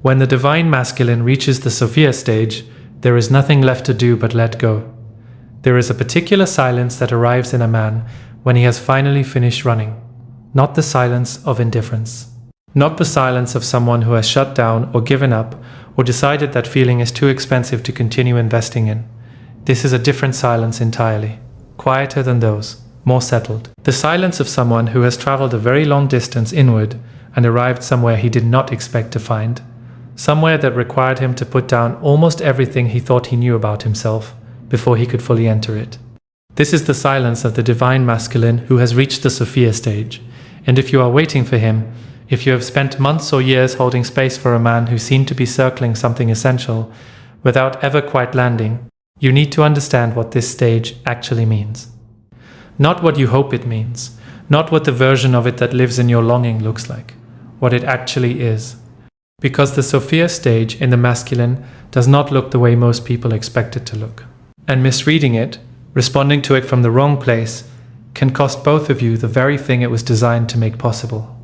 When the divine masculine reaches the Sophia stage, there is nothing left to do but let go. There is a particular silence that arrives in a man when he has finally finished running, not the silence of indifference, not the silence of someone who has shut down or given up or decided that feeling is too expensive to continue investing in. This is a different silence entirely, quieter than those, more settled. The silence of someone who has traveled a very long distance inward and arrived somewhere he did not expect to find, somewhere that required him to put down almost everything he thought he knew about himself before he could fully enter it. This is the silence of the divine masculine who has reached the Sophia stage, and if you are waiting for him, if you have spent months or years holding space for a man who seemed to be circling something essential without ever quite landing, you need to understand what this stage actually means. Not what you hope it means, not what the version of it that lives in your longing looks like, what it actually is. Because the Sophia stage in the masculine does not look the way most people expect it to look. And misreading it, responding to it from the wrong place, can cost both of you the very thing it was designed to make possible.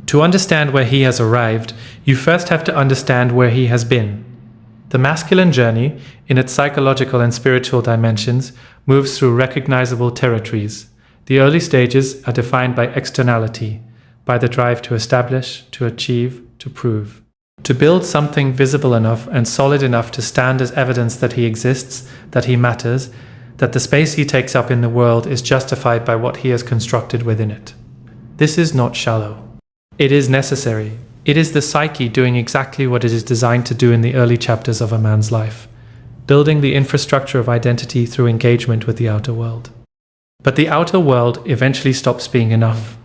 To understand where he has arrived, you first have to understand where he has been. The masculine journey, in its psychological and spiritual dimensions, moves through recognizable territories. The early stages are defined by externality, by the drive to establish, to achieve, to prove. To build something visible enough and solid enough to stand as evidence that he exists, that he matters, that the space he takes up in the world is justified by what he has constructed within it. This is not shallow. It is necessary. It is the psyche doing exactly what it is designed to do in the early chapters of a man's life, building the infrastructure of identity through engagement with the outer world. But the outer world eventually stops being enough.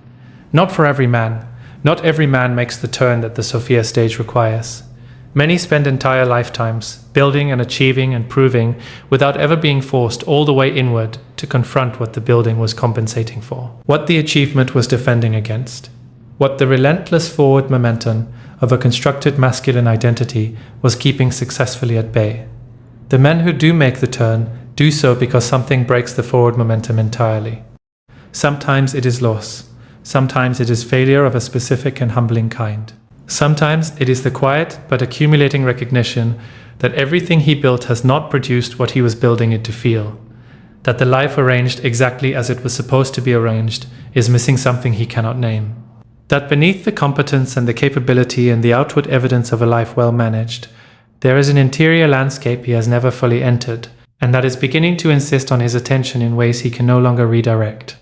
Not for every man. Not every man makes the turn that the Sophia stage requires. Many spend entire lifetimes building and achieving and proving without ever being forced all the way inward to confront what the building was compensating for, what the achievement was defending against, what the relentless forward momentum of a constructed masculine identity was keeping successfully at bay. The men who do make the turn do so because something breaks the forward momentum entirely. Sometimes it is loss. Sometimes it is failure of a specific and humbling kind. Sometimes it is the quiet but accumulating recognition that everything he built has not produced what he was building it to feel, that the life arranged exactly as it was supposed to be arranged is missing something he cannot name, that beneath the competence and the capability and the outward evidence of a life well managed, there is an interior landscape he has never fully entered, and that is beginning to insist on his attention in ways he can no longer redirect.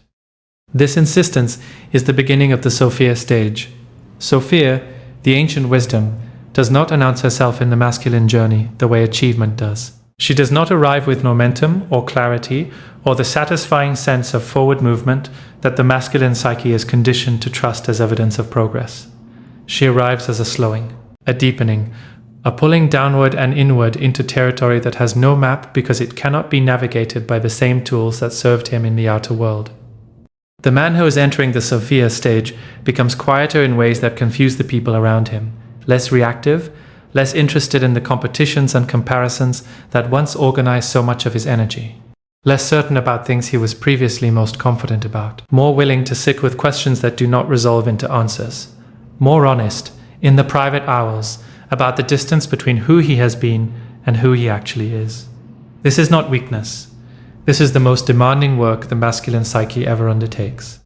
This insistence is the beginning of the Sophia stage. Sophia, the ancient wisdom, does not announce herself in the masculine journey the way achievement does. She does not arrive with momentum or clarity or the satisfying sense of forward movement that the masculine psyche is conditioned to trust as evidence of progress. She arrives as a slowing, a deepening, a pulling downward and inward into territory that has no map because it cannot be navigated by the same tools that served him in the outer world. The man who is entering the Sophia stage becomes quieter in ways that confuse the people around him, less reactive, less interested in the competitions and comparisons that once organized so much of his energy, less certain about things he was previously most confident about, more willing to sit with questions that do not resolve into answers, more honest, in the private hours, about the distance between who he has been and who he actually is. This is not weakness. This is the most demanding work the masculine psyche ever undertakes.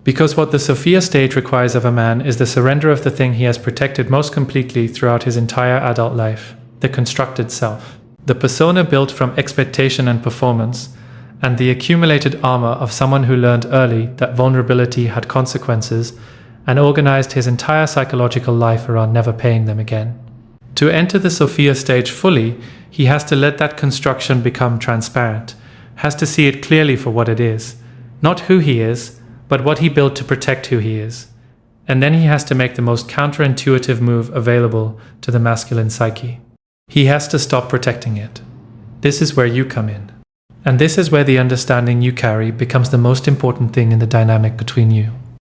Because what the Sophia stage requires of a man is the surrender of the thing he has protected most completely throughout his entire adult life, the constructed self, the persona built from expectation and performance, and the accumulated armor of someone who learned early that vulnerability had consequences and organized his entire psychological life around never paying them again. To enter the Sophia stage fully, he has to let that construction become transparent, has to see it clearly for what it is, not who he is, but what he built to protect who he is. And then he has to make the most counterintuitive move available to the masculine psyche. He has to stop protecting it. This is where you come in. And this is where the understanding you carry becomes the most important thing in the dynamic between you.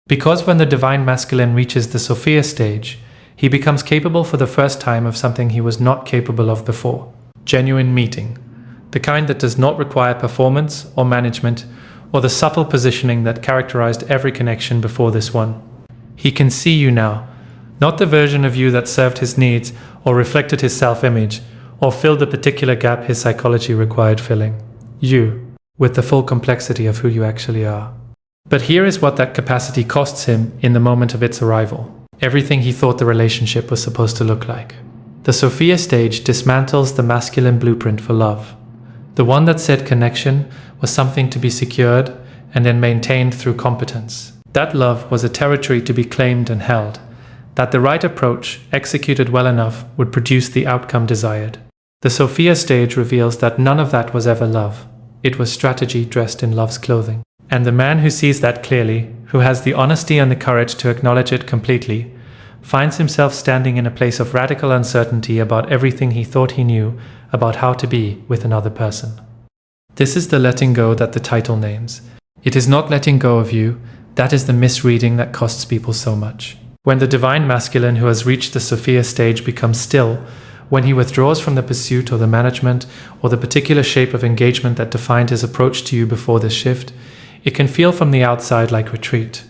Because when the divine masculine reaches the Sophia stage, he becomes capable for the first time of something he was not capable of before. Genuine meeting. The kind that does not require performance or management or the subtle positioning that characterized every connection before this one. He can see you now, Not the version of you that served his needs or reflected his self-image or filled the particular gap his psychology required filling. You, with the full complexity of who you actually are. But here is what that capacity costs him in the moment of its arrival. Everything he thought the relationship was supposed to look like. The Sophia stage dismantles the masculine blueprint for love. The one that said connection was something to be secured and then maintained through competence. That love was a territory to be claimed and held. That the right approach, executed well enough, would produce the outcome desired. The Sophia stage reveals that none of that was ever love. It was strategy dressed in love's clothing. And the man who sees that clearly, who has the honesty and the courage to acknowledge it completely, finds himself standing in a place of radical uncertainty about everything he thought he knew about how to be with another person. This is the letting go that the title names. It is not letting go of you. That is the misreading that costs people so much. When the divine masculine who has reached the Sophia stage becomes still, when he withdraws from the pursuit or the management or the particular shape of engagement that defined his approach to you before this shift, it can feel from the outside like retreat,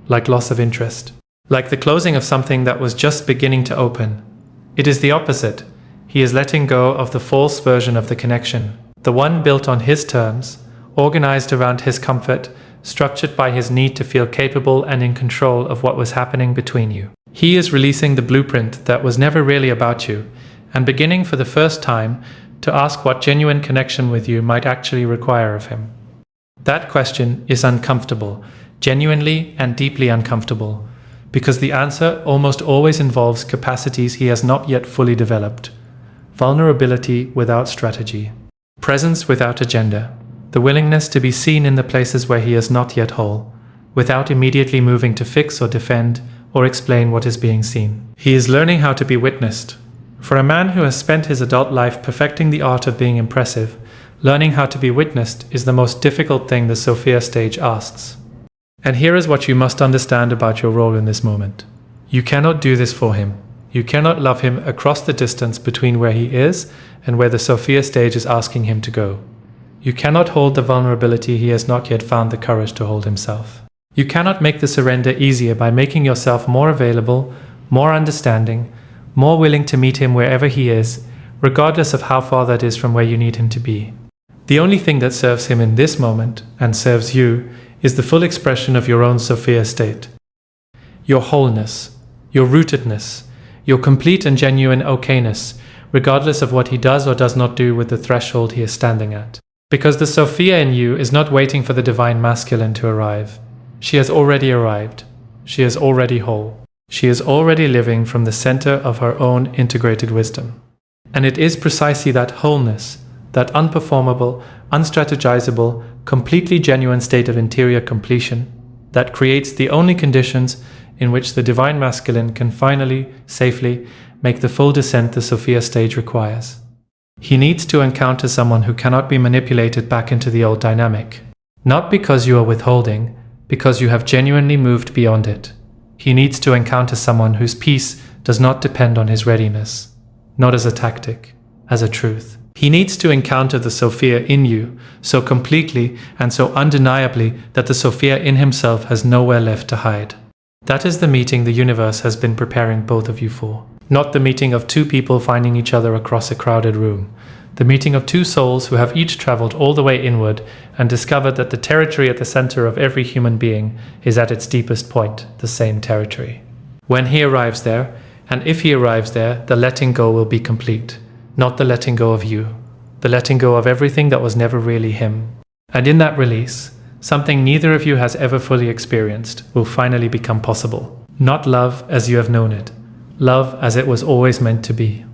like loss of interest, like the closing of something that was just beginning to open. It is the opposite. He is letting go of the false version of the connection, the one built on his terms, organized around his comfort, structured by his need to feel capable and in control of what was happening between you. He is releasing the blueprint that was never really about you, and beginning for the first time to ask what genuine connection with you might actually require of him. That question is uncomfortable, genuinely and deeply uncomfortable, because the answer almost always involves capacities he has not yet fully developed. Vulnerability without strategy. Presence without agenda. The willingness to be seen in the places where he is not yet whole, without immediately moving to fix or defend or explain what is being seen. He is learning how to be witnessed. For a man who has spent his adult life perfecting the art of being impressive, learning how to be witnessed is the most difficult thing the Sophia stage asks. And here is what you must understand about your role in this moment. You cannot do this for him. You cannot love him across the distance between where he is and where the Sophia stage is asking him to go. You cannot hold the vulnerability he has not yet found the courage to hold himself. You cannot make the surrender easier by making yourself more available, more understanding, more willing to meet him wherever he is, regardless of how far that is from where you need him to be. The only thing that serves him in this moment, and serves you, is the full expression of your own Sophia state. Your wholeness, your rootedness, your complete and genuine okayness, regardless of what he does or does not do with the threshold he is standing at. Because the Sophia in you is not waiting for the divine masculine to arrive. She has already arrived. She is already whole. She is already living from the center of her own integrated wisdom. And it is precisely that wholeness, that unperformable, unstrategizable, completely genuine state of interior completion, that creates the only conditions in which the divine masculine can finally, safely, make the full descent the Sophia stage requires. He needs to encounter someone who cannot be manipulated back into the old dynamic. Not because you are withholding, because you have genuinely moved beyond it. He needs to encounter someone whose peace does not depend on his readiness, not as a tactic, as a truth. He needs to encounter the Sophia in you so completely and so undeniably that the Sophia in himself has nowhere left to hide. That is the meeting the universe has been preparing both of you for. Not the meeting of two people finding each other across a crowded room. The meeting of two souls who have each traveled all the way inward and discovered that the territory at the center of every human being is at its deepest point, the same territory. When he arrives there, and if he arrives there, the letting go will be complete. Not the letting go of you. The letting go of everything that was never really him. And in that release, something neither of you has ever fully experienced will finally become possible. Not love as you have known it. Love as it was always meant to be.